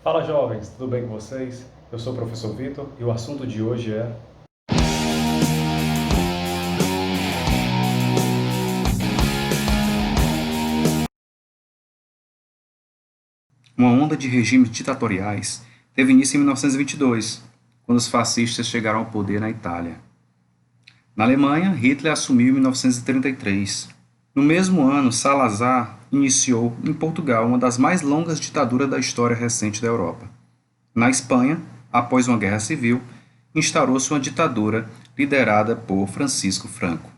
Fala jovens, tudo bem com vocês? Eu sou o professor Vitor e o assunto de hoje é Uma onda de regimes ditatoriais teve início em 1922, quando os fascistas chegaram ao poder na Itália. Na Alemanha, Hitler assumiu em 1933. No mesmo ano, Salazar iniciou em Portugal uma das mais longas ditaduras da história recente da Europa. Na Espanha, após uma guerra civil, instaurou-se uma ditadura liderada por Francisco Franco.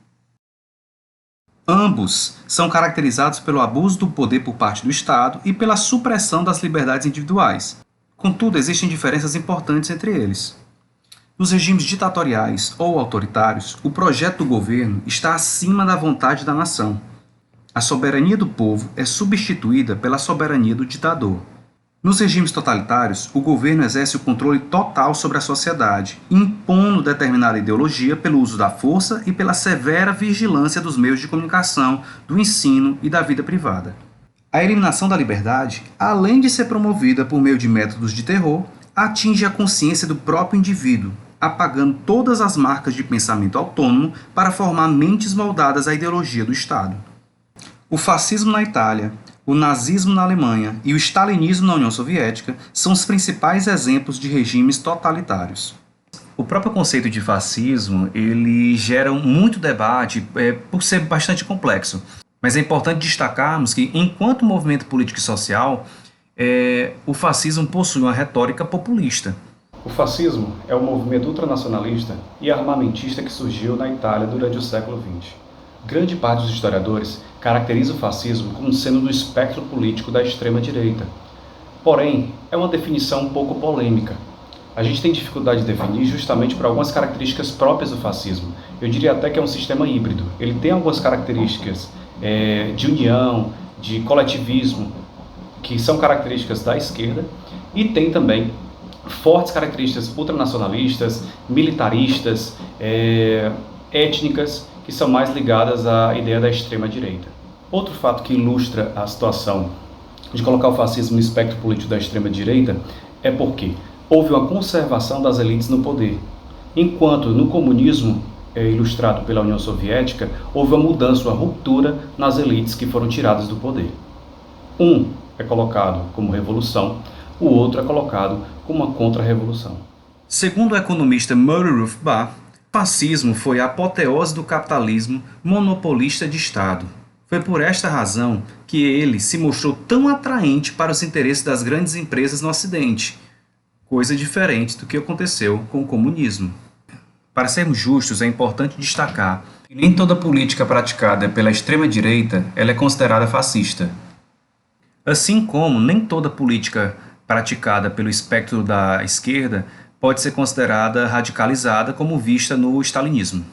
Ambos são caracterizados pelo abuso do poder por parte do Estado e pela supressão das liberdades individuais. Contudo, existem diferenças importantes entre eles. Nos regimes ditatoriais ou autoritários, o projeto do governo está acima da vontade da nação. A soberania do povo é substituída pela soberania do ditador. Nos regimes totalitários, o governo exerce o controle total sobre a sociedade, impondo determinada ideologia pelo uso da força e pela severa vigilância dos meios de comunicação, do ensino e da vida privada. A eliminação da liberdade, além de ser promovida por meio de métodos de terror, atinge a consciência do próprio indivíduo, apagando todas as marcas de pensamento autônomo para formar mentes moldadas à ideologia do Estado. O fascismo na Itália, o nazismo na Alemanha e o stalinismo na União Soviética são os principais exemplos de regimes totalitários. O próprio conceito de fascismo ele gera muito debate por ser bastante complexo. Mas é importante destacarmos que, enquanto movimento político e social, o fascismo possui uma retórica populista. O fascismo é um movimento ultranacionalista e armamentista que surgiu na Itália durante o século XX. Grande parte dos historiadores caracteriza o fascismo como sendo do espectro político da extrema-direita. Porém, é uma definição um pouco polêmica. A gente tem dificuldade de definir justamente por algumas características próprias do fascismo. Eu diria até que é um sistema híbrido. Ele tem algumas características de união, de coletivismo, que são características da esquerda, e tem também fortes características ultranacionalistas, militaristas, étnicas, que são mais ligadas à ideia da extrema-direita. Outro fato que ilustra a situação de colocar o fascismo no espectro político da extrema-direita é porque houve uma conservação das elites no poder, enquanto no comunismo, ilustrado pela União Soviética, houve uma mudança, uma ruptura nas elites que foram tiradas do poder. Um é colocado como revolução, o outro é colocado como uma contra-revolução. Segundo o economista Murray Rothbard, o fascismo foi a apoteose do capitalismo monopolista de Estado. Foi por esta razão que ele se mostrou tão atraente para os interesses das grandes empresas no Ocidente, coisa diferente do que aconteceu com o comunismo. Para sermos justos, é importante destacar que nem toda política praticada pela extrema-direita ela é considerada fascista. Assim como nem toda política praticada pelo espectro da esquerda pode ser considerada radicalizada como vista no stalinismo.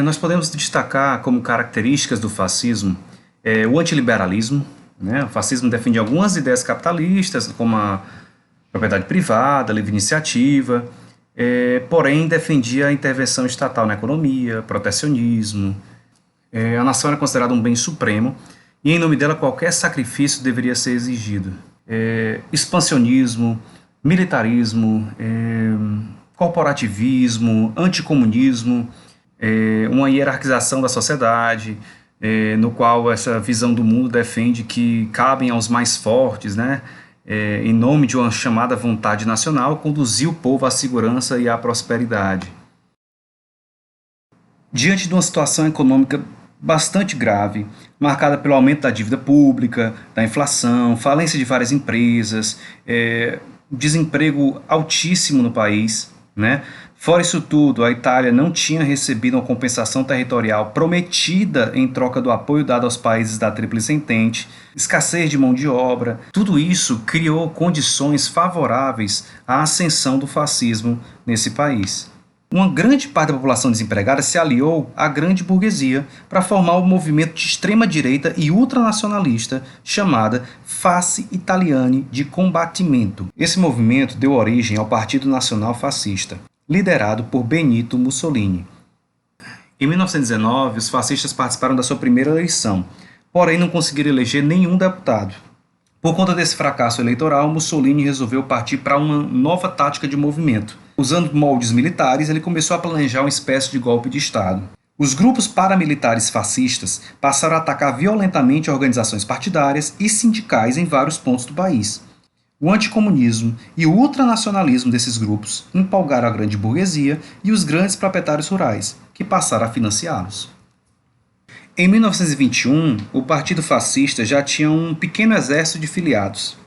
Nós podemos destacar como características do fascismo o antiliberalismo. O fascismo defende algumas ideias capitalistas, como a propriedade privada, a livre iniciativa, porém defendia a intervenção estatal na economia, protecionismo. A nação era considerada um bem supremo e em nome dela qualquer sacrifício deveria ser exigido. Expansionismo, militarismo, corporativismo, anticomunismo, uma hierarquização da sociedade, no qual essa visão do mundo defende que cabem aos mais fortes, em nome de uma chamada vontade nacional, conduzir o povo à segurança e à prosperidade. Diante de uma situação econômica bastante grave, marcada pelo aumento da dívida pública, da inflação, falência de várias empresas, desemprego altíssimo no país, Fora isso tudo, a Itália não tinha recebido uma compensação territorial prometida em troca do apoio dado aos países da Tríplice Entente, escassez de mão de obra. Tudo isso criou condições favoráveis à ascensão do fascismo nesse país. Uma grande parte da população desempregada se aliou à grande burguesia para formar um movimento de extrema-direita e ultranacionalista chamada Face Italiani di Combattimento. Esse movimento deu origem ao Partido Nacional Fascista, liderado por Benito Mussolini. Em 1919, os fascistas participaram da sua primeira eleição, porém não conseguiram eleger nenhum deputado. Por conta desse fracasso eleitoral, Mussolini resolveu partir para uma nova tática de movimento. Usando moldes militares, ele começou a planejar uma espécie de golpe de Estado. Os grupos paramilitares fascistas passaram a atacar violentamente organizações partidárias e sindicais em vários pontos do país. O anticomunismo e o ultranacionalismo desses grupos empolgaram a grande burguesia e os grandes proprietários rurais, que passaram a financiá-los. Em 1921, o Partido Fascista já tinha um pequeno exército de filiados.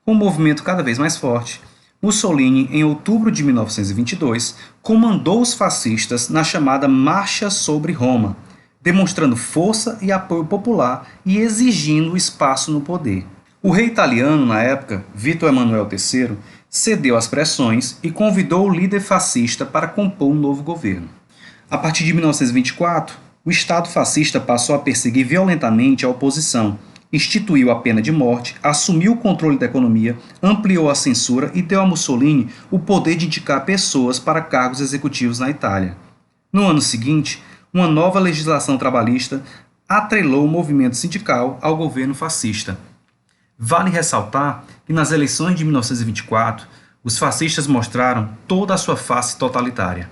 Com um movimento cada vez mais forte, Mussolini, em outubro de 1922, comandou os fascistas na chamada Marcha sobre Roma, demonstrando força e apoio popular e exigindo espaço no poder. O rei italiano, na época, Vítor Emanuel III, cedeu às pressões e convidou o líder fascista para compor um novo governo. A partir de 1924, o Estado fascista passou a perseguir violentamente a oposição, instituiu a pena de morte, assumiu o controle da economia, ampliou a censura e deu a Mussolini o poder de indicar pessoas para cargos executivos na Itália. No ano seguinte, uma nova legislação trabalhista atrelou o movimento sindical ao governo fascista. Vale ressaltar que nas eleições de 1924, os fascistas mostraram toda a sua face totalitária.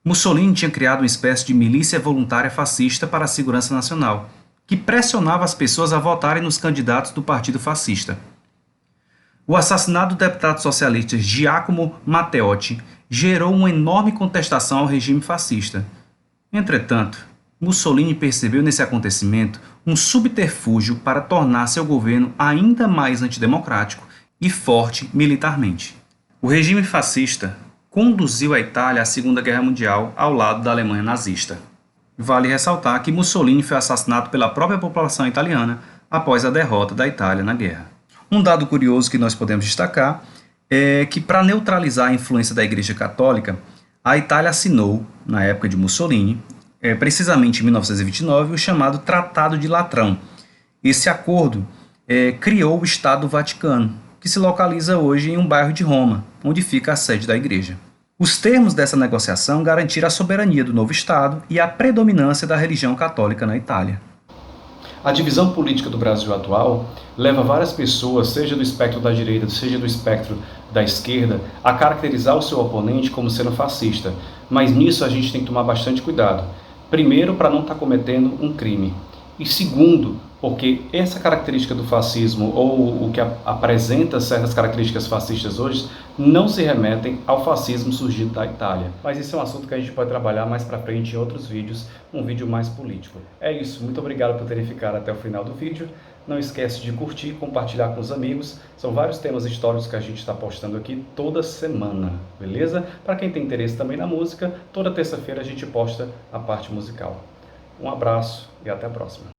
Mussolini tinha criado uma espécie de milícia voluntária fascista para a segurança nacional, que pressionava as pessoas a votarem nos candidatos do Partido Fascista. O assassinato do deputado socialista Giacomo Matteotti gerou uma enorme contestação ao regime fascista. Entretanto, Mussolini percebeu nesse acontecimento um subterfúgio para tornar seu governo ainda mais antidemocrático e forte militarmente. O regime fascista conduziu a Itália à Segunda Guerra Mundial ao lado da Alemanha nazista. Vale ressaltar que Mussolini foi assassinado pela própria população italiana após a derrota da Itália na guerra. Um dado curioso que nós podemos destacar é que, para neutralizar a influência da Igreja Católica, a Itália assinou, na época de Mussolini, precisamente em 1929, o chamado Tratado de Latrão. Esse acordo criou o Estado do Vaticano, que se localiza hoje em um bairro de Roma, onde fica a sede da Igreja. Os termos dessa negociação garantiram a soberania do novo Estado e a predominância da religião católica na Itália. A divisão política do Brasil atual leva várias pessoas, seja do espectro da direita, seja do espectro da esquerda, a caracterizar o seu oponente como sendo fascista. Mas nisso a gente tem que tomar bastante cuidado. Primeiro, para não estar cometendo um crime. E segundo, porque essa característica do fascismo, ou o que apresenta certas características fascistas hoje, não se remetem ao fascismo surgido da Itália. Mas isso é um assunto que a gente pode trabalhar mais para frente em outros vídeos, um vídeo mais político. É isso, muito obrigado por terem ficado até o final do vídeo. Não esquece de curtir, compartilhar com os amigos. São vários temas históricos que a gente está postando aqui toda semana, beleza? Para quem tem interesse também na música, toda terça-feira a gente posta a parte musical. Um abraço e até a próxima.